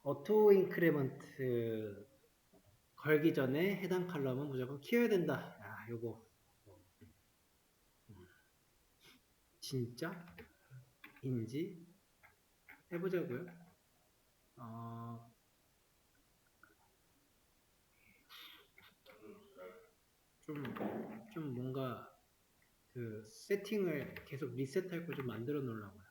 오토 인크리먼트 걸기 전에 해당 칼럼은 무조건 키워야 된다. 야, 요거 진짜? 인지? 해보자고요. 좀 뭔가 그 세팅을 계속 리셋할 거 좀 만들어 놓으려고요.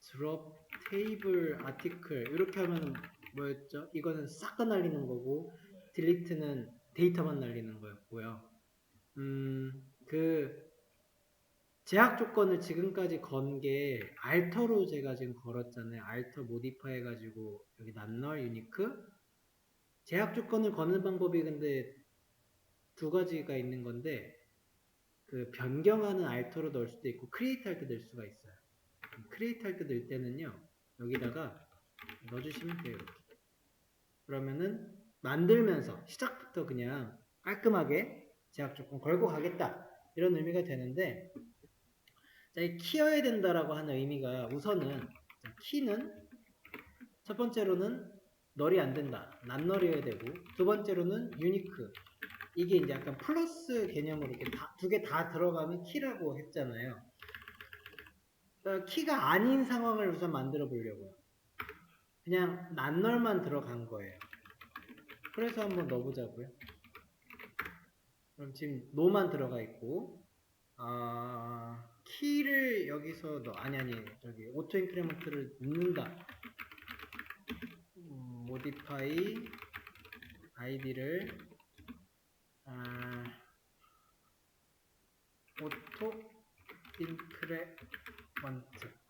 드롭 테이블 아티클 이렇게 하면 뭐였죠? 이거는 싹 다 날리는 거고 딜리트는 데이터만 날리는 거였고요. 그 제약 조건을 지금까지 건 게 알터로 제가 지금 걸었잖아요. 알터 모디파이 해가지고 여기 난널 유니크 제약 조건을 거는 방법이 근데 두 가지가 있는 건데 그 변경하는 알터로 넣을 수도 있고 크리에이트 할 때 넣을 수가 있어요. 크리에이트 할 때 넣을 때는요 여기다가 넣어주시면 돼요. 그러면은 만들면서 시작부터 그냥 깔끔하게 제약 조건 걸고 가겠다 이런 의미가 되는데 자, 이 키워야 된다라고 하는 의미가 우선은 키는 첫 번째로는 널이 안 된다. 난널이어야 되고 두 번째로는 유니크 이게 이제 약간 플러스 개념으로 이렇게 두 개 다 들어가면 키라고 했잖아요. 그러니까 키가 아닌 상황을 우선 만들어 보려고요. 그냥 난널만 들어간 거예요. 그래서 한번 넣어보자고요. 그럼 지금 노만 들어가 있고 키를 여기서 아니 저기 오토 인크리먼트를 넣는다. modify id를 오토 인크레먼트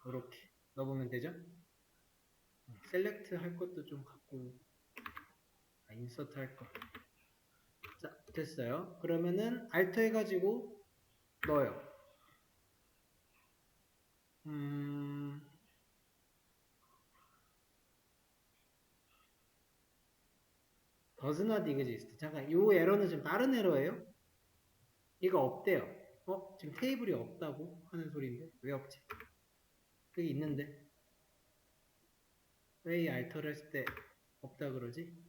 이렇게 넣어보면 되죠. 셀렉트 할 것도 좀 갖고 인서트 할 거. 자 됐어요. 그러면은 알터 해가지고 넣어요. does not exist. 잠깐, 이 에러는 지금 다른 에러예요? 이거 없대요. 지금 테이블이 없다고 하는 소리인데 왜 없지? 그게 있는데 왜 이 알터를 했을 때 없다 그러지?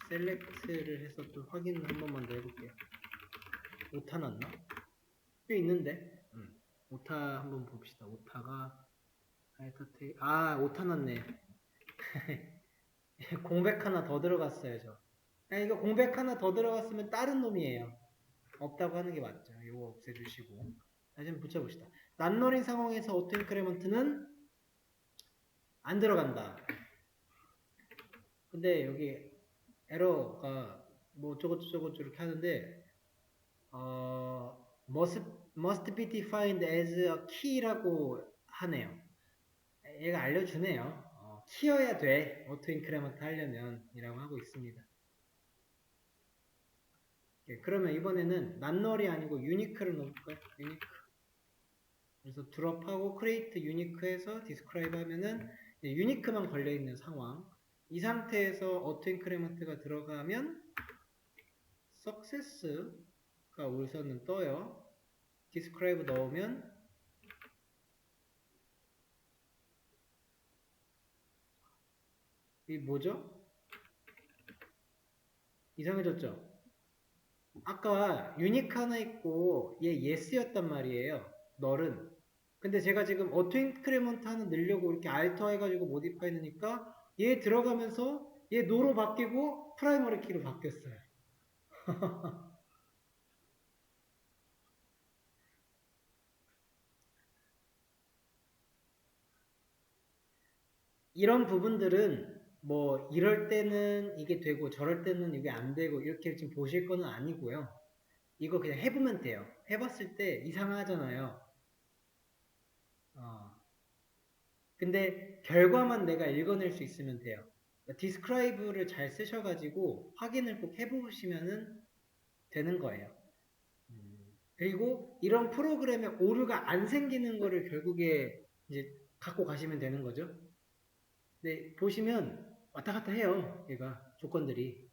셀렉트를 해서 또 확인을 한 번만 더 해볼게요. 오타 났나? 꽤 있는데 오타 한번 봅시다. 오타가 알터 오타 났네. 공백 하나 더 들어갔어요 저. 이거 공백 하나 더 들어갔으면 다른 놈이에요. 없다고 하는 게 맞죠. 이거 없애주시고 다시 한번 붙여봅시다. 난노린 상황에서 오토 인크리먼트는 안 들어간다. 근데 여기 에러가 뭐 저것 이렇게 하는데 must be defined as a key라고 하네요. 얘가 알려주네요. 키여야 돼. 오토 인크리먼트 하려면 이라고 하고 있습니다. 그러면 이번에는 난널이 아니고 유니크를 넣을까요? 유니크. 그래서 드롭하고 create 유니크에서 describe 하면은 유니크만 걸려있는 상황. 이 상태에서 auto increment가 들어가면 success가 우선은 떠요. describe 넣으면 이 뭐죠? 이상해졌죠? 아까 유니크 하나 있고 얘 yes였단 말이에요. 널은. 근데 제가 지금 auto increment 하나 넣으려고 이렇게 alter 해가지고 modify 넣으니까 얘 들어가면서 얘 no로 바뀌고 primary key로 바뀌었어요. 이런 부분들은 뭐 이럴 때는 이게 되고 저럴 때는 이게 안 되고 이렇게 지금 보실 거는 아니고요. 이거 그냥 해보면 돼요. 해봤을 때 이상하잖아요. 근데 결과만 내가 읽어낼 수 있으면 돼요. describe를 잘 쓰셔가지고 확인을 꼭 해보시면 되는 거예요. 그리고 이런 프로그램에 오류가 안 생기는 거를 결국에 이제 갖고 가시면 되는 거죠. 근데 보시면 왔다 갔다 해요. 얘가 조건들이.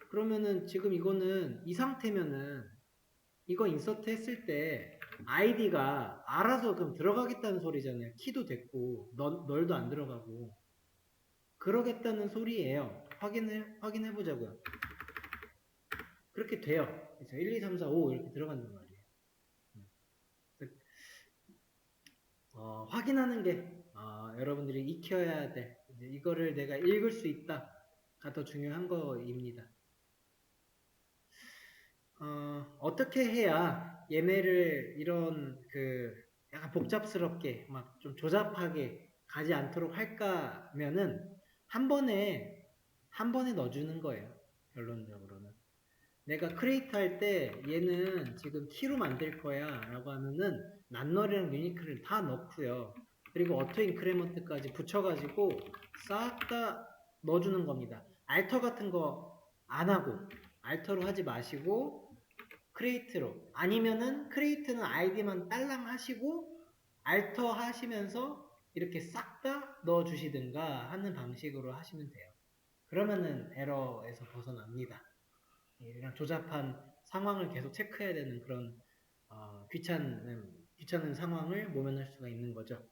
그러면은 지금 이거는 이 상태면은 이거 인서트 했을 때 아이디가 알아서 그럼 들어가겠다는 소리잖아요. 키도 됐고 널도 안 들어가고 그러겠다는 소리예요. 확인해 보자고요. 그렇게 돼요. 그래서 1, 2, 3, 4, 5 이렇게 들어간단 말이에요. 확인하는 게 여러분들이 익혀야 돼. 이제 이거를 내가 읽을 수 있다가 더 중요한 거입니다. 어떻게 해야 얘네를 이런 약간 복잡스럽게 막 좀 조잡하게 가지 않도록 할까면은 한 번에 넣어주는 거예요. 결론적으로는. 내가 크리에이트 할 때 얘는 지금 키로 만들 거야 라고 하면은 낱널이랑 유니크를 다 넣고요. 그리고 어토 인크리먼트까지 붙여가지고 싹 다 넣어주는 겁니다. 알터 같은 거 안 하고 알터로 하지 마시고 크리에이트로 아니면은 크리에이트는 아이디만 딸랑 하시고 알터 하시면서 이렇게 싹 다 넣어주시든가 하는 방식으로 하시면 돼요. 그러면은 에러에서 벗어납니다. 이런 조잡한 상황을 계속 체크해야 되는 그런 귀찮은 상황을 모면할 수가 있는 거죠.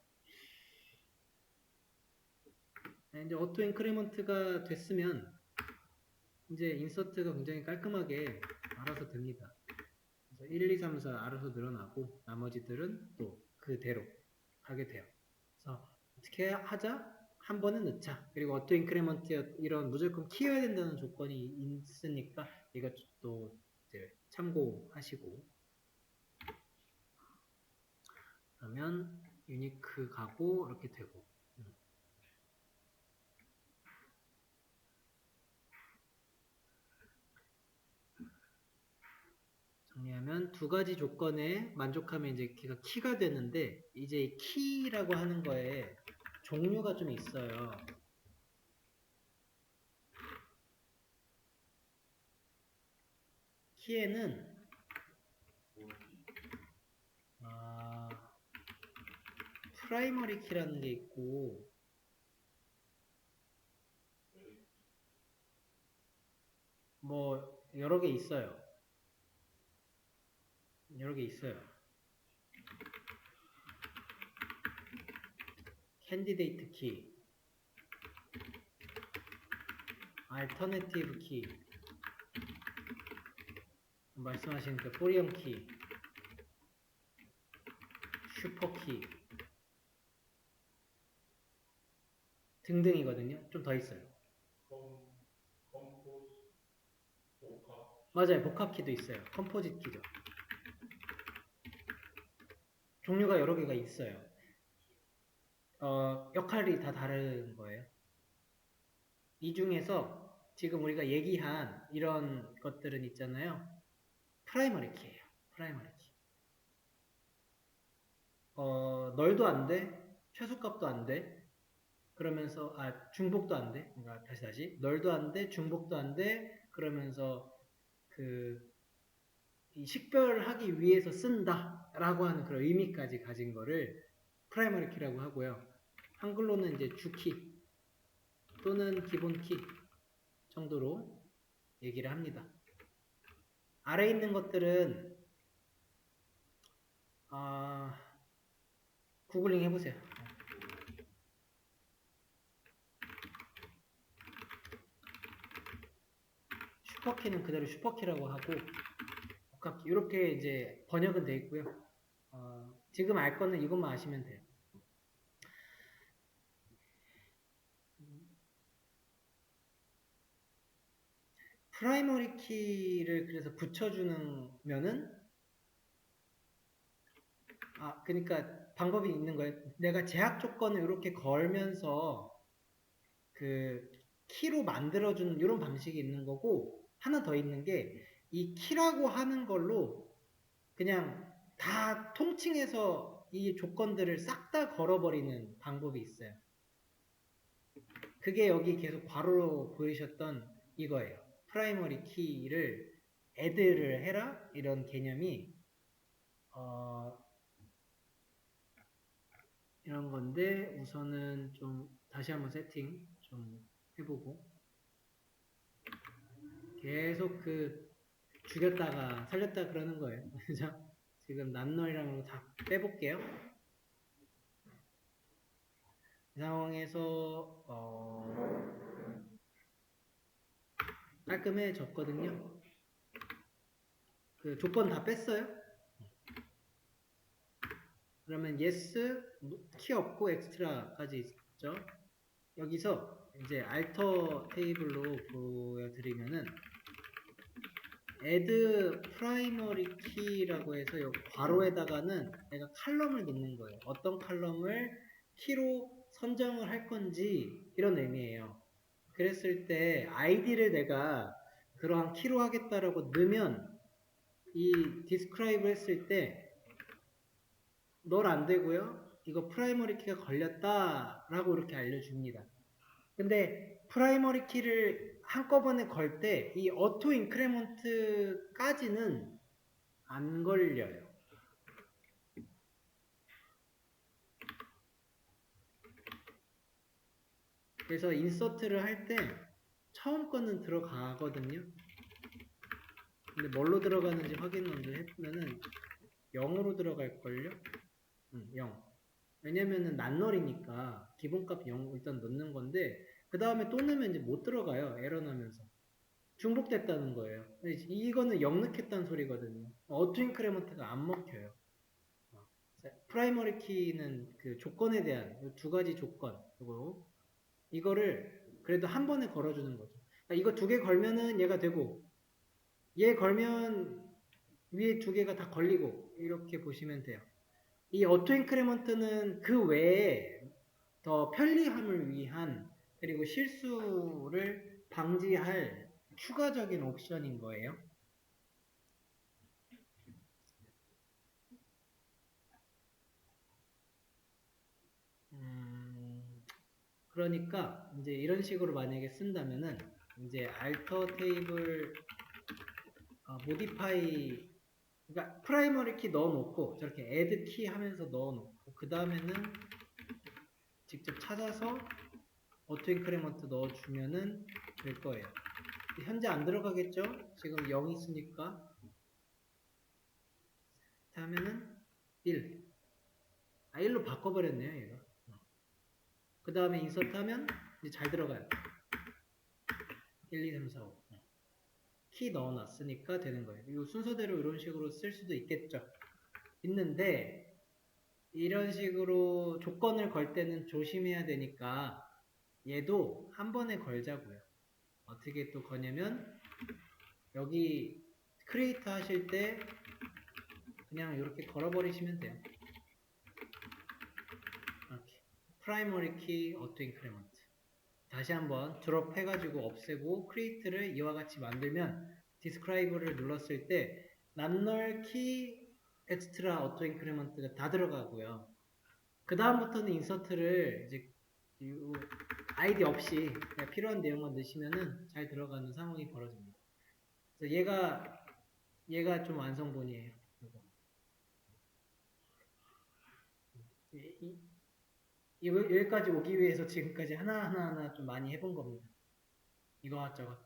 이제 오토 인크리먼트가 됐으면 이제 인서트가 굉장히 깔끔하게 알아서 됩니다. 그래서 1, 2, 3, 4 알아서 늘어나고 나머지들은 또 그대로 하게 돼요. 그래서 어떻게 하자? 한 번은 넣자. 그리고 오토 인크리먼트 이런 무조건 키워야 된다는 조건이 있으니까 이것도 이제 참고하시고 그러면 유니크 가고 이렇게 되고 정리하면 두 가지 조건에 만족하면 이제 걔가 키가 되는데 이제 키라고 하는 거에 종류가 좀 있어요. 키에는 프라이머리 키라는 게 있고 뭐 여러 개 있어요. 캔디데이트 키, 알터네티브 키, 말씀하신 그 포리엄 키, 슈퍼 키 등등이거든요. 좀 더 있어요. 맞아요. 복합 키도 있어요. 컴포짓 키죠. 종류가 여러 개가 있어요. 역할이 다 다른 거예요. 이 중에서 지금 우리가 얘기한 이런 것들은 있잖아요. 프라이머리 키예요. 프라이머리 키. 널도 안 돼. 최소값도 안 돼. 그러면서 중복도 안 돼. 그러니까 다시 널도 안 돼. 중복도 안 돼. 그러면서 이 식별하기 위해서 쓴다 라고 하는 그런 의미까지 가진 거를 프라이머리 키라고 하고요. 한글로는 이제 주키 또는 기본 키 정도로 얘기를 합니다. 아래에 있는 것들은 구글링 해보세요. 슈퍼키는 그대로 슈퍼키라고 하고 복합키 이렇게 이제 번역은 되어 있고요. 지금 알 거는 이것만 아시면 돼요. 프라이머리 키를 그래서 붙여주면은 그러니까 방법이 있는 거예요. 내가 제약 조건을 이렇게 걸면서 키로 만들어주는 이런 방식이 있는 거고 하나 더 있는 게 이 키라고 하는 걸로 그냥 다 통칭해서 이 조건들을 싹 다 걸어버리는 방법이 있어요. 그게 여기 계속 괄호로 보이셨던 이거예요. 프라이머리 키를 애드를 해라 이런 개념이 이런 건데 우선은 좀 다시 한번 세팅 좀 해보고 계속 죽였다가 살렸다 그러는 거예요. 그죠? 지금 낱널이랑 다 빼볼게요. 이 상황에서 깔끔해졌거든요. 그 조건 다 뺐어요. 그러면 yes, 키 없고 엑스트라까지 있죠. 여기서 이제 alter 테이블로 보여드리면은 add primary key라고 해서 요 괄호에다가는 내가 칼럼을 넣는 거예요. 어떤 칼럼을 키로 선정을 할 건지 이런 의미예요. 그랬을 때 id를 내가 그러한 키로 하겠다라고 넣으면 이 describe 했을 때 널 안 되고요. 이거 프라이머리 키가 걸렸다라고 이렇게 알려줍니다. 근데 프라이머리 키를 한꺼번에 걸 때 이 어토 인크리먼트까지는 안 걸려요. 그래서 인서트를 할 때 처음 거는 들어가거든요. 근데 뭘로 들어가는지 확인 먼저 해보면은 0으로 들어갈걸요? 0. 왜냐면은 낱널이니까 기본값 0 일단 넣는 건데 그 다음에 또 넣으면 이제 못 들어가요. 에러 나면서. 중복됐다는 거예요. 이거는 0 넣겠다는 소리거든요. 어토 인크리먼트가 안 먹혀요. 프라이머리 키는 그 조건에 대한 두 가지 조건 그리고 이거를 그래도 한 번에 걸어주는 거죠. 그러니까 이거 두 개 걸면은 얘가 되고 얘 걸면 위에 두 개가 다 걸리고 이렇게 보시면 돼요. 이 어토 인크리먼트는 그 외에 더 편리함을 위한 그리고 실수를 방지할 추가적인 옵션인 거예요. 그러니까 이제 이런 식으로 만약에 쓴다면은 이제 alter 테이블 modify 그러니까 프라이머리 키 넣어놓고 저렇게 add 키 하면서 넣어놓고 그 다음에는 직접 찾아서 어토 인크리먼트 넣어주면은 될 거예요. 현재 안 들어가겠죠? 지금 0 있으니까 하면은 1 1로 바꿔버렸네요 얘가. 그 다음에 인서트 하면 이제 잘 들어가요. 1, 2, 3, 4, 5 키 넣어놨으니까 되는 거예요. 이 순서대로 이런 식으로 쓸 수도 있겠죠. 있는데 이런 식으로 조건을 걸 때는 조심해야 되니까 얘도 한 번에 걸자고요. 어떻게 또 거냐면 여기 크리에이터 하실 때 그냥 이렇게 걸어버리시면 돼요. 이렇게 프라이머리 키 어토 인크리먼트 다시 한번 드롭 해가지고 없애고 크리에이트를 이와 같이 만들면 디스크라이브를 눌렀을 때 낱널 키 엑스트라 어토 인크리먼트가 다 들어가고요. 그 다음부터는 인서트를 이제 아이디 없이 그냥 필요한 내용만 넣으시면은 잘 들어가는 상황이 벌어집니다. 그래서 얘가 좀 완성본이에요. 여기까지 오기 위해서 지금까지 하나하나 좀 많이 해본 겁니다. 이거저거.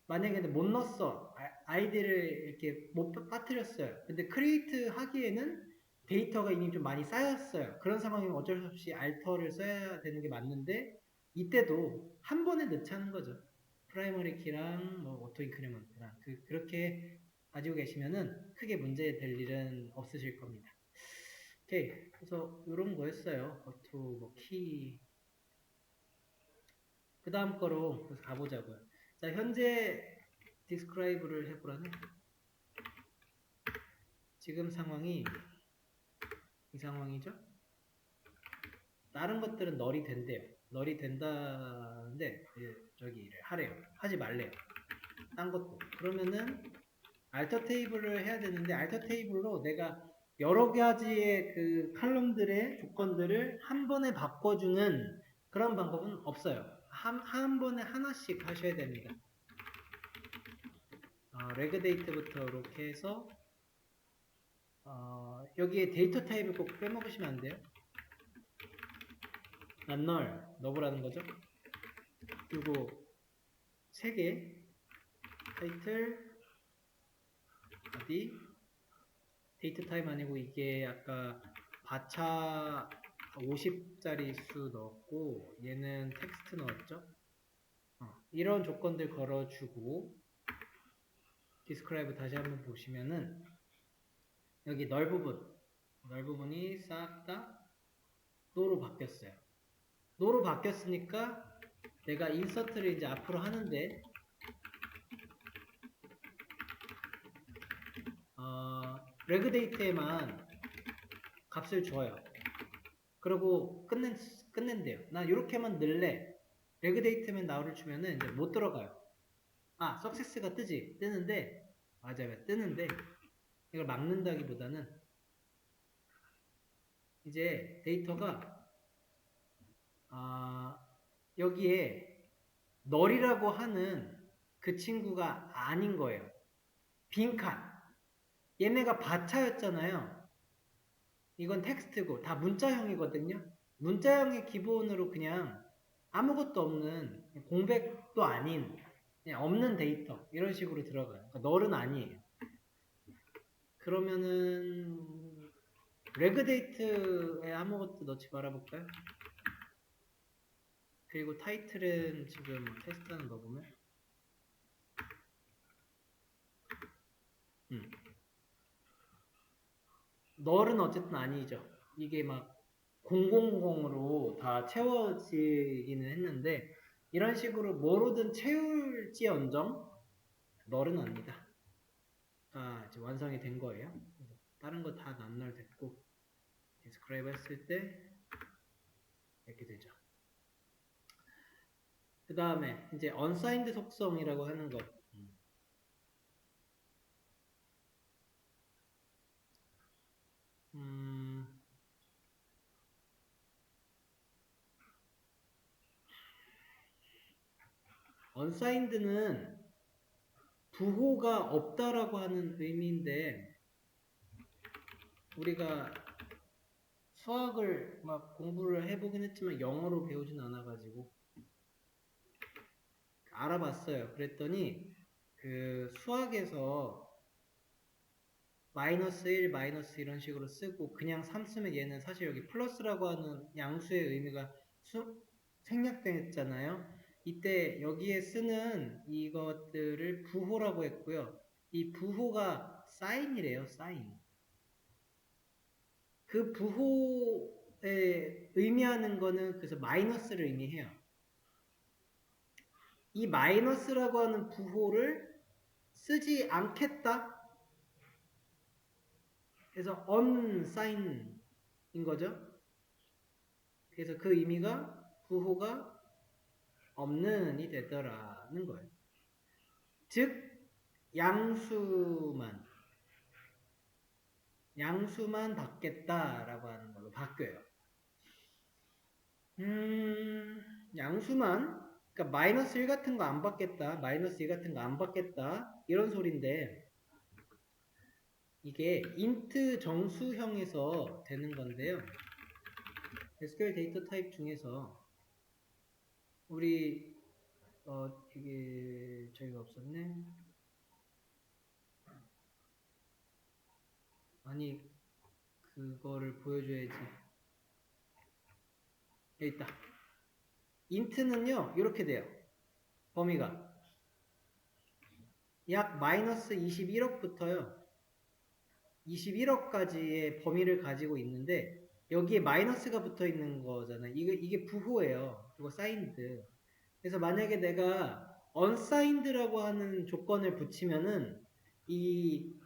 만약에 못 넣었어. 아이디를 이렇게 못 빠뜨렸어요. 근데 크리에이트 하기에는 데이터가 이미 좀 많이 쌓였어요. 그런 상황이면 어쩔 수 없이 알터를 써야 되는 게 맞는데 이때도 한 번에 넣자는 거죠. 프라이머리 키랑 뭐 오토 인크리먼트랑 그렇게 가지고 계시면은 크게 문제 될 일은 없으실 겁니다. 오케이. 그래서 이런 거였어요. 오토 뭐 키. 그 다음 거로 그래서 가보자고요. 자, 현재 디스크라이브를 해보라는 지금 상황이 이 상황이죠. 다른 것들은 널이 된대요. 널이 된다는데 저기를 하래요. 하지 말래요. 딴 것도. 그러면은 알터 테이블을 해야 되는데 알터 테이블로 내가 여러 가지의 그 칼럼들의 조건들을 한 번에 바꿔주는 그런 방법은 없어요. 한 번에 하나씩 하셔야 됩니다. 레그 데이트부터 이렇게 해서 여기에 데이터 타입을 꼭 빼먹으시면 안 돼요. 낱널 넣어보라는 거죠. 그리고 3개 타이틀 어디 데이트 타입 아니고 이게 아까 바차 50짜리 수 넣었고 얘는 텍스트 넣었죠. 이런 조건들 걸어주고 디스크라이브 다시 한번 보시면은 여기 널 부분이 싹 다 노로 바뀌었어요. 노로 바뀌었으니까 내가 인서트를 이제 앞으로 하는데 레그 데이트에만 값을 줘요. 그리고 끝낸대요. 나 이렇게만 넣을래. 레그 데이트면 나우를 주면은 이제 못 들어가요. 석세스가 뜨는데 맞아요. 뜨는데 이걸 막는다기보다는 이제 데이터가 여기에 널이라고 하는 그 친구가 아닌 거예요. 빈칸. 얘네가 바차였잖아요. 이건 텍스트고 다 문자형이거든요. 문자형의 기본으로 그냥 아무것도 없는 공백도 아닌 그냥 없는 데이터 이런 식으로 들어가요. 그러니까 널은 아니에요. 그러면은 레그 데이트에 아무것도 넣지 말아볼까요? 그리고 타이틀은 지금 테스트하는 거 보면 널은 어쨌든 아니죠. 이게 막 000으로 다 채워지기는 했는데 이런 식으로 뭐로든 채울지언정 널은 아니다. 이제 완성이 된 거예요. 다른 거 다 낱널 됐고 디스크라이브 했을 때 이렇게 되죠. 그 다음에 이제 unsigned 속성이라고 하는 것. unsigned는 부호가 없다라고 하는 의미인데 우리가 수학을 막 공부를 해보긴 했지만 영어로 배우진 않아가지고 알아봤어요. 그랬더니 그 수학에서 마이너스 1, 마이너스 이런 식으로 쓰고 그냥 3 쓰면 얘는 사실 여기 플러스라고 하는 양수의 의미가 생략됐잖아요. 이때 여기에 쓰는 이것들을 부호라고 했고요. 이 부호가 사인이래요. 사인. 그 부호에 의미하는 거는 그래서 마이너스를 의미해요. 이 마이너스라고 하는 부호를 쓰지 않겠다. 그래서 unsign인 거죠. 그래서 그 의미가 부호가 없는이 되더라는 거예요. 즉 양수만 받겠다라고 하는 걸로 바뀌어요. 양수만 그러니까 마이너스 1 같은 거 안 받겠다, 마이너스 2 같은 거 안 받겠다 이런 소리인데 이게 int 정수형에서 되는 건데요. SQL 데이터 타입 중에서 우리 이게 저희가 없었네. 아니 그거를 보여줘야지. 여기 있다. int는요 이렇게 돼요. 범위가 약 마이너스 21억부터요 21억까지의 범위를 가지고 있는데 여기에 마이너스가 붙어 있는 거잖아요. 이게 부호예요. 그리고 사인드. 그래서 만약에 내가 unsigned라고 하는 조건을 붙이면은 이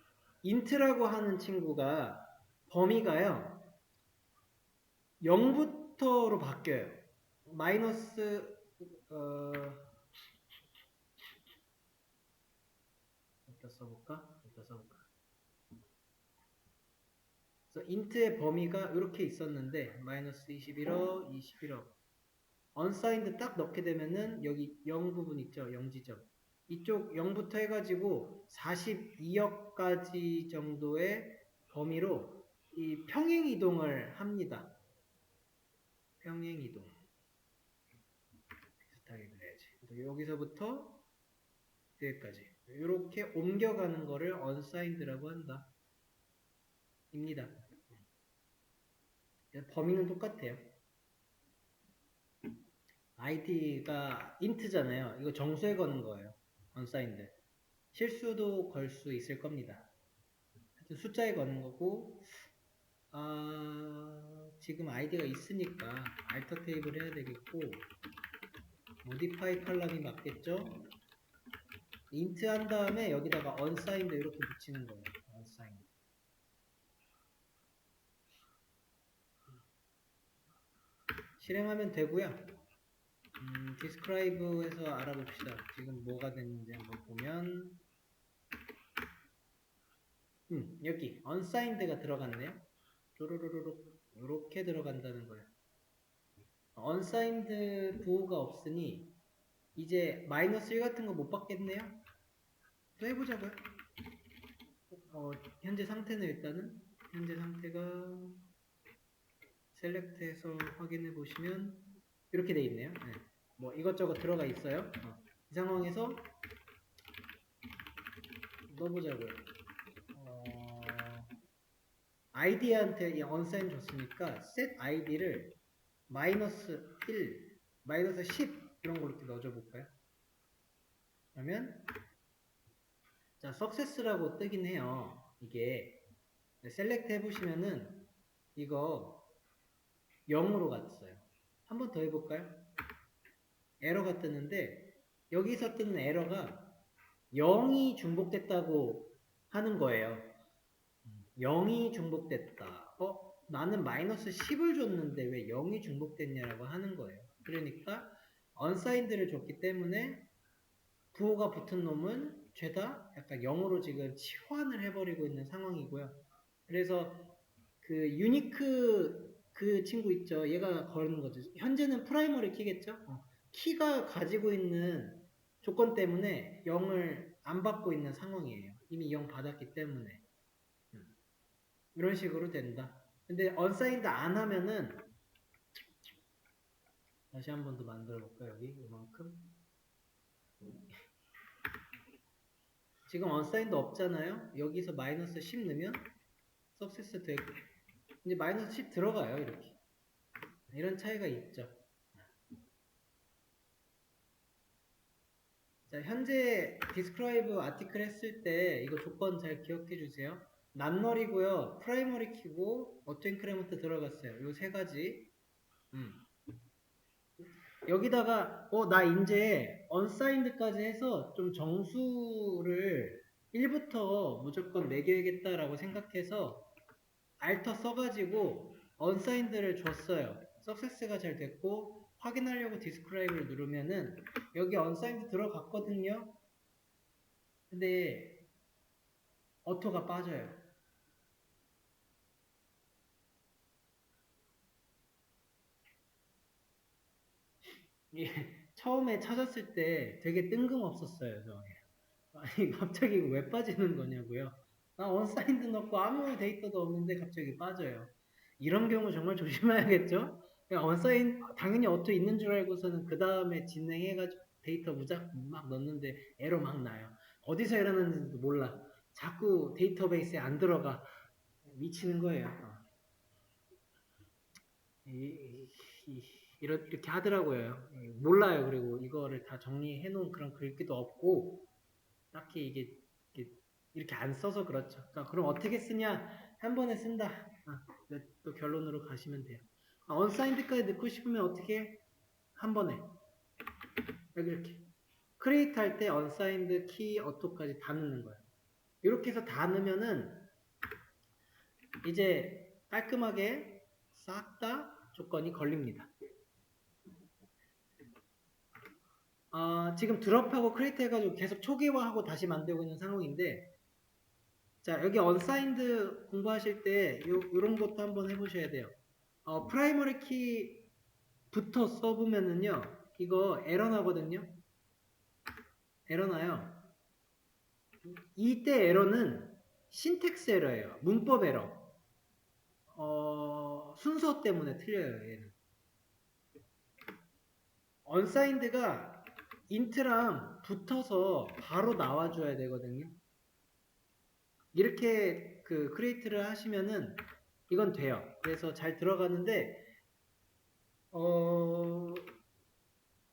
int라고 하는 친구가 범위가요 0부터로 바뀌어요. 마이너스 여기다 써볼까? 그래서 int의 범위가 이렇게 있었는데 마이너스 21억, 21억 unsigned 딱 넣게 되면은 여기 0 부분 있죠? 0지점 이쪽 0부터 해가지고 42억까지 정도의 범위로 이 평행이동을 합니다. 평행이동 비슷하게 그려야지. 여기서부터 여기까지 이렇게 옮겨가는 거를 unsigned라고 한다. 입니다. 범위는 똑같아요. id가 int잖아요. 이거 정수에 거는 거예요. unsigned. 실수도 걸 수 있을 겁니다. 하여튼 숫자에 거는 거고, 지금 id가 있으니까 alter 테이블 해야 되겠고, modify 컬럼이 맞겠죠? int 한 다음에 여기다가 unsigned 이렇게 붙이는 거예요. unsigned. 실행하면 되고요. describe에서 알아봅시다. 지금 뭐가 됐는지 한번 보면, 여기 unsigned가 들어갔네요. 쪼르르르륵 이렇게 들어간다는 거예요. unsigned 부호가 없으니 이제 마이너스 1 같은 거 못 받겠네요. 또 해보자고요. 현재 상태는 일단은 현재 상태가 셀렉트해서 확인해 보시면 이렇게 돼 있네요. 네. 뭐 이것저것 들어가 있어요. 이 상황에서 넣어보자고요. id한테 이 unsigned 줬으니까 set id를 마이너스 1, 마이너스 10 이런 걸로 이렇게 넣어줘 볼까요? 그러면 자 success라고 뜨긴 해요. 이게 셀렉트 해보시면은 이거 0으로 갔어요. 한 번 더 해볼까요? 에러가 뜨는데 여기서 뜨는 에러가 0이 중복됐다고 하는 거예요. 0이 중복됐다. 나는 마이너스 10을 줬는데 왜 0이 중복됐냐라고 하는 거예요. 그러니까 unsigned를 줬기 때문에 부호가 붙은 놈은 죄다 약간 0으로 지금 치환을 해버리고 있는 상황이고요. 그래서 그 유니크 그 친구 있죠. 얘가 거는 거죠. 현재는 프라이머리 키겠죠. 키가 가지고 있는 조건 때문에 0을 안 받고 있는 상황이에요. 이미 0 받았기 때문에. 이런 식으로 된다. 근데 unsigned 안 하면은 다시 한 번 더 만들어 볼까요? 여기 이만큼. 지금 unsigned 없잖아요. 여기서 마이너스 10 넣으면 success 되고 이제 마이너스 10 들어가요. 이렇게. 이런 차이가 있죠. 자, 현재 describe 아티클 했을 때 이거 조건 잘 기억해 주세요. 난널이고요. 프라이머리 키고 어토 인크리먼트 들어갔어요. 요 세 가지. 여기다가 나 이제 unsigned까지 해서 좀 정수를 1부터 무조건 매겨야겠다라고 생각해서 alter 써가지고 unsigned를 줬어요. success가 잘 됐고 확인하려고 describe를 누르면은 여기 unsigned 들어갔거든요. 근데 어토가 빠져요. 처음에 찾았을 때 되게 뜬금없었어요. 저. 아니 갑자기 왜 빠지는 거냐고요. 나 unsigned 넣고 아무 데이터도 없는데 갑자기 빠져요. 이런 경우 정말 조심해야겠죠. unsigned 당연히 어토 있는 줄 알고서는 그 다음에 진행해가지고 데이터 무작 막 넣는데 에러 막 나요. 어디서 에러 났는지도 몰라. 자꾸 데이터베이스에 안 들어가. 미치는 거예요. 이렇게 하더라고요. 몰라요. 그리고 이거를 다 정리해 놓은 그런 글귀도 없고 딱히 이렇게 안 써서 그렇죠. 자, 그럼 어떻게 쓰냐? 한 번에 쓴다. 또 결론으로 가시면 돼요. unsigned까지 넣고 싶으면 어떻게? 한 번에. 여기 이렇게. create 할 때 unsigned key auto까지 다 넣는 거예요. 이렇게 해서 다 넣으면은 이제 깔끔하게 싹 다 조건이 걸립니다. 지금 드롭하고 크리에이트 해가지고 계속 초기화하고 다시 만들고 있는 상황인데 자 여기 unsigned 공부하실 때 요런 것도 한번 해보셔야 돼요. 프라이머리 키부터 써보면은요 이거 에러 나거든요. 에러 나요. 이때 에러는 신텍스 에러예요. 문법 에러. 순서 때문에 틀려요. 얘는. unsigned가 int랑 붙어서 바로 나와줘야 되거든요. 이렇게 그 크리에이트를 하시면은 이건 돼요. 그래서 잘 들어가는데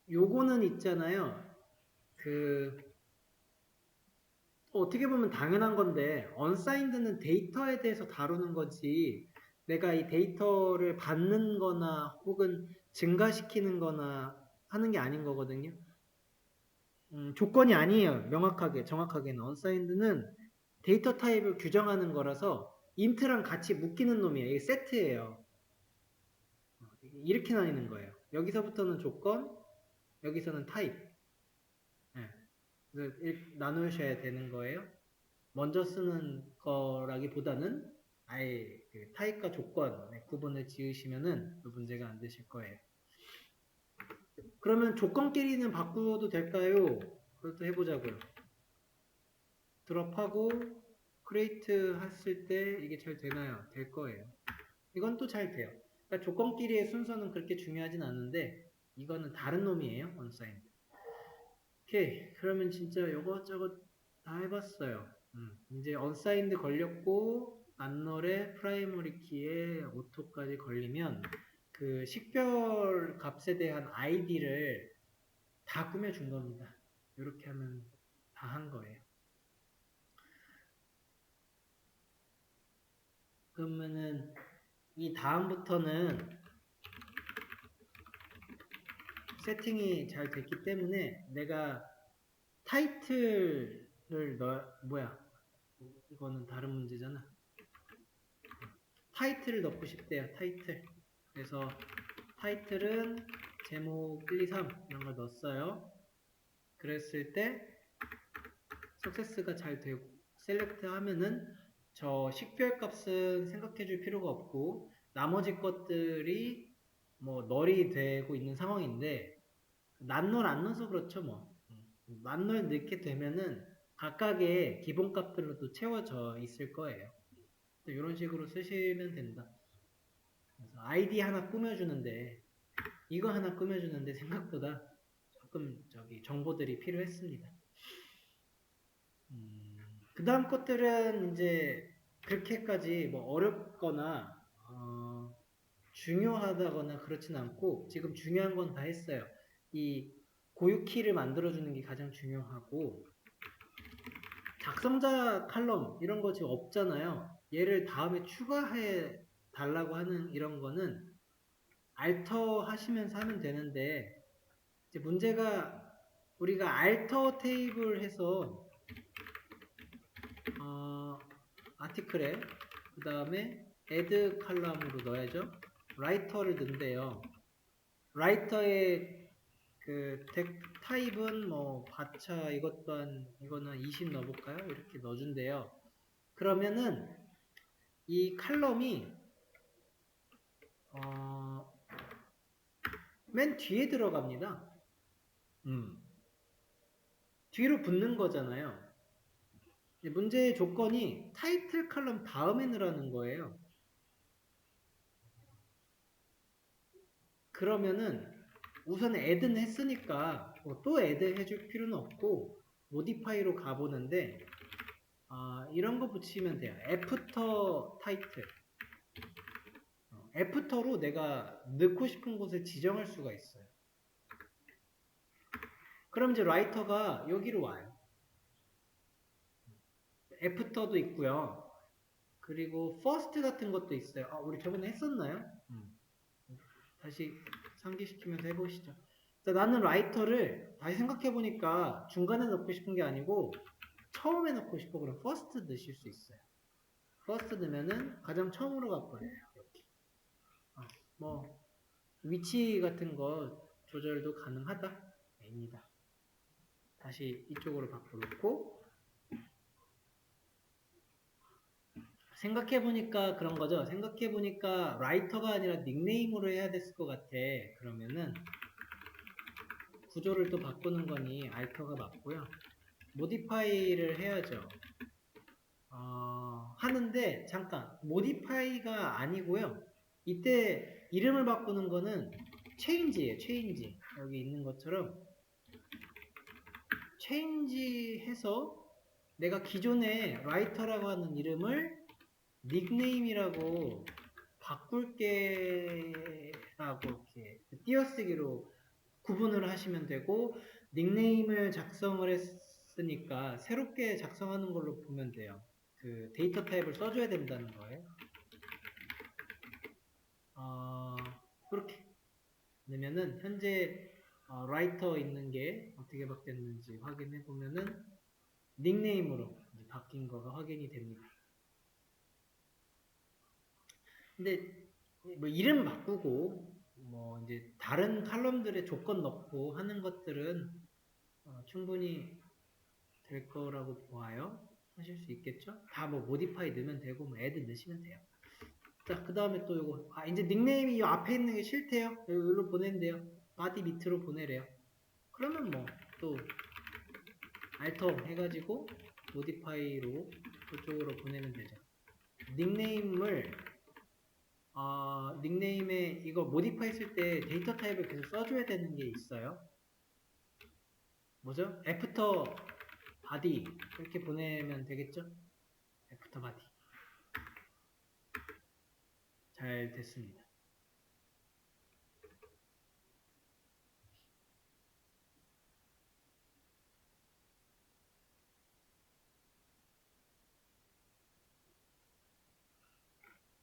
요거는 있잖아요. 어떻게 보면 당연한 건데 언사인드는 데이터에 대해서 다루는 거지 내가 이 데이터를 받는 거나 혹은 증가시키는 거나 하는 게 아닌 거거든요. 조건이 아니에요. 명확하게 정확하게는 언사인드는 데이터 타입을 규정하는 거라서 인트랑 같이 묶이는 놈이에요. 이게 세트예요. 이렇게 나뉘는 거예요. 여기서부터는 조건, 여기서는 타입. 네. 그래서 나누셔야 되는 거예요. 먼저 쓰는 거라기보다는 아예 그 타입과 조건의 구분을 지으시면은 문제가 안 되실 거예요. 그러면 조건끼리는 바꾸어도 될까요? 그것도 해보자고요. 드롭하고 크리에이트 했을 때 이게 잘 되나요? 될 거예요. 이건 또 잘 돼요. 그러니까 조건끼리의 순서는 그렇게 중요하진 않은데 이거는 다른 놈이에요. 언사인드. 오케이. 그러면 진짜 이것저것 다 해봤어요. 이제 언사인드 걸렸고 난널의 프라이머리 키에 오토까지 걸리면 그 식별 값에 대한 아이디를 다 꾸며준 겁니다. 이렇게 하면 다 한 거예요. 그러면은 이 다음부터는 세팅이 잘 됐기 때문에 내가 타이틀을 이거는 다른 문제잖아. 타이틀을 넣고 싶대요. 타이틀. 그래서 타이틀은 제목 1, 2, 3 이런 걸 넣었어요. 그랬을 때 석세스가 잘 되고 셀렉트 하면은 저 식별 값은 생각해 줄 필요가 없고 나머지 것들이 뭐 널이 되고 있는 상황인데 난널 안 넣어서 그렇죠 뭐. 난널 넣게 되면은 각각의 기본 값들로 또 채워져 있을 거예요. 이런 식으로 쓰시면 된다. 그래서 아이디 하나 꾸며주는데 이거 하나 꾸며주는데 생각보다 조금 정보들이 필요했습니다. 그 다음 것들은 이제 그렇게까지 뭐 어렵거나 중요하다거나 그렇진 않고 지금 중요한 건 다 했어요. 이 고유키를 만들어주는 게 가장 중요하고 작성자 칼럼 이런 거 지금 없잖아요. 얘를 다음에 추가해 달라고 하는 이런 거는 알터 하시면서 하면 되는데 이제 문제가 우리가 알터 테이블 해서 아티클에 그 다음에 add 칼럼으로 넣어야죠. 라이터를 넣는데요. 라이터의 그 타입은 뭐 바차 이거는 20 넣어볼까요? 이렇게 넣어준대요. 그러면은 이 칼럼이 맨 뒤에 들어갑니다. 뒤로 붙는 거잖아요. 문제의 조건이 타이틀 칼럼 다음에 넣으라는 거예요. 그러면은 우선 add는 했으니까 또 add 해줄 필요는 없고 modify로 가보는데 이런 거 붙이면 돼요. after 타이틀 after로 내가 넣고 싶은 곳을 지정할 수가 있어요. 그럼 이제 라이터가 여기로 와요. after도 있고요. 그리고 first 같은 것도 있어요. 우리 저번에 했었나요? 다시 상기시키면서 해보시죠. 자, 나는 라이터를 다시 생각해보니까 중간에 넣고 싶은 게 아니고 처음에 넣고 싶어. 그럼 first 넣으실 수 있어요. first 넣으면은 가장 처음으로 가버려요. 이렇게. 뭐 위치 같은 거 조절도 가능하다. 입니다. 다시 이쪽으로 바꿔놓고 생각해보니까 그런 거죠. 생각해보니까 라이터가 아니라 닉네임으로 해야 됐을 것 같아. 그러면은 구조를 또 바꾸는 거니 알터가 맞고요. 모디파이를 해야죠. 하는데 잠깐 모디파이가 아니고요. 이때 이름을 바꾸는 거는 체인지예요. 체인지. 여기 있는 것처럼 체인지 해서 내가 기존에 라이터라고 하는 이름을 닉네임이라고 바꿀게라고 이렇게 띄어쓰기로 구분을 하시면 되고, 닉네임을 작성을 했으니까 새롭게 작성하는 걸로 보면 돼요. 그 데이터 타입을 써줘야 된다는 거예요. 그렇게 되면은 현재 라이터 있는 게 어떻게 바뀌었는지 확인해 보면은 닉네임으로 이제 바뀐 거가 확인이 됩니다. 근데 뭐 이름 바꾸고 뭐 이제 다른 칼럼들의 조건 넣고 하는 것들은 충분히 될 거라고 보아요. 하실 수 있겠죠? 다 뭐 모디파이 넣으면 되고 뭐 애드 넣으시면 돼요. 자, 그 다음에 또 이거 이제 닉네임이 이 앞에 있는 게 싫대요. 여기로 보낸대요. 바디 밑으로 보내래요. 그러면 뭐 또 알터 해가지고 모디파이로 그쪽으로 보내면 되죠. 닉네임을 닉네임에 이거 모디파이 했을 때 데이터 타입을 계속 써줘야 되는 게 있어요. 뭐죠? 애프터 바디 이렇게 보내면 되겠죠? 애프터 바디 잘 됐습니다.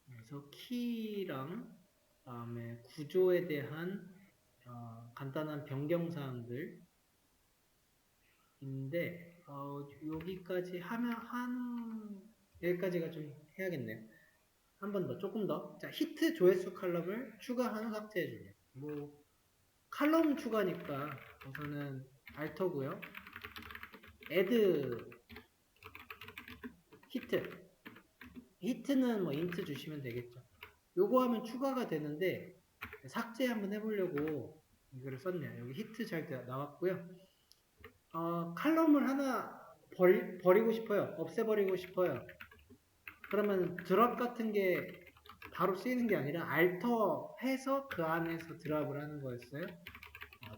그래서 키랑 다음에 구조에 대한 간단한 변경사항들 인데 여기까지 하면 여기까지가 좀 해야겠네요. 한 번 더, 조금 더. 자, 히트 조회수 칼럼을 추가하는 삭제해줄래요. 뭐 칼럼 추가니까 우선은 알터고요. add 히트. 히트는 뭐 인트 주시면 되겠죠. 요거 하면 추가가 되는데 삭제 한번 해보려고 이거를 썼네요. 여기 히트 잘 나왔고요. 칼럼을 하나 버리고 싶어요. 없애버리고 싶어요. 그러면 드랍 같은 게 바로 쓰이는 게 아니라 알터 해서 그 안에서 드랍을 하는 거였어요.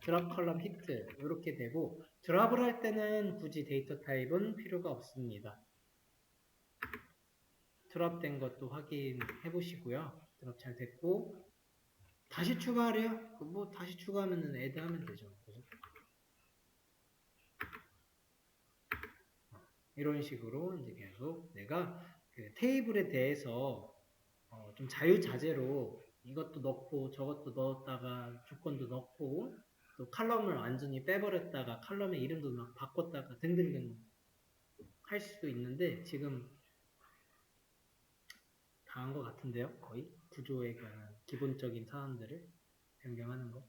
드랍 컬럼 히트 이렇게 되고, 드랍을 할 때는 굳이 데이터 타입은 필요가 없습니다. 드랍 된 것도 확인해 보시고요. 드랍 잘 됐고, 다시 추가하래요? 뭐 다시 추가하면 애드 하면 되죠. 그죠? 이런 식으로 이제 계속 내가 그 테이블에 대해서 좀 자유자재로 이것도 넣고 저것도 넣었다가 조건도 넣고 또 칼럼을 완전히 빼버렸다가 칼럼의 이름도 막 바꿨다가 등등등 할 수도 있는데 지금 다 한 것 같은데요. 거의 구조에 관한 기본적인 사항들을 변경하는 거.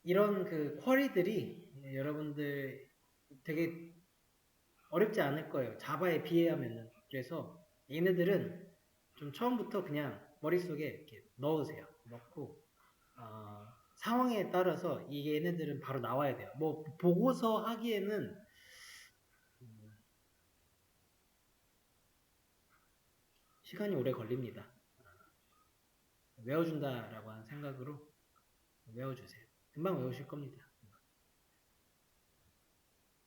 이런 그 쿼리들이 여러분들 되게 어렵지 않을 거예요. 자바에 비하면은. 그래서 얘네들은 좀 처음부터 그냥 머릿속에 이렇게 넣으세요. 넣고 상황에 따라서 이 얘네들은 바로 나와야 돼요. 뭐 보고서 하기에는 시간이 오래 걸립니다. 외워준다라고 하는 생각으로 외워주세요. 금방 외우실 겁니다.